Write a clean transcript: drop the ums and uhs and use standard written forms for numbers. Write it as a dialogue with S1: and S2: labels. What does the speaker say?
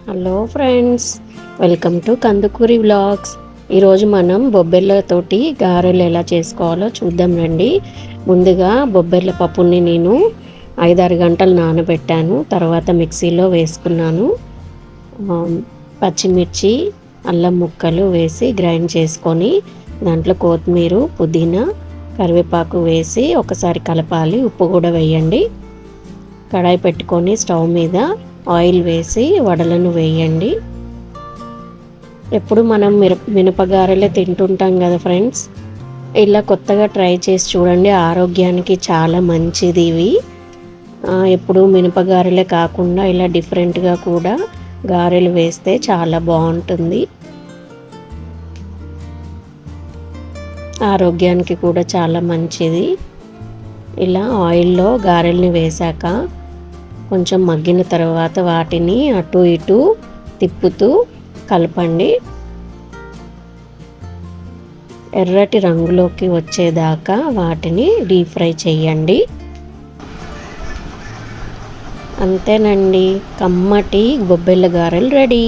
S1: Hello friends, welcome to Kandukuri vlogs. ఈరోజు మనం బొబ్బెర్లతోటి గారెలు ఎలా చేసుకోవాలో చూద్దాం రండి. ముందుగా బొబ్బెర్ల పప్పుని నేను 5-6 గంటలు నానబెట్టాను. తర్వాత మిక్సీలో వేసుకున్నాను. పచ్చిమిర్చి, అల్లం ముక్కలు వేసి గ్రైండ్ చేసుకొని దాంట్లో కొత్తిమీర, పుదీనా, కరివేపాకు వేసి ఒకసారి కలపాలి. ఉప్పు కూడా వేయండి. కడాయి పెట్టుకొని స్టవ్ మీద ఆయిల్ వేసి వడలను వేయండి. ఎప్పుడు మనం మినపగారెలే తింటుంటాం కదా ఫ్రెండ్స్, ఇలా కొత్తగా ట్రై చేసి చూడండి. ఆరోగ్యానికి చాలా మంచిది ఇవి. ఎప్పుడు మినపగారెలే కాకుండా ఇలా డిఫరెంట్గా కూడా గారెలు వేస్తే చాలా బాగుంటుంది. ఆరోగ్యానికి కూడా చాలా మంచిది. ఇలా ఆయిల్లో గారెల్ని వేశాక కొంచెం మగ్గిన తర్వాత వాటిని అటు ఇటు తిప్పుతూ కలపండి. ఎర్రటి రంగులోకి వచ్చేదాకా వాటిని డీప్ ఫ్రై చేయండి. అంతేనండి, కమ్మటి బొబ్బెర్ల గారెలు రెడీ.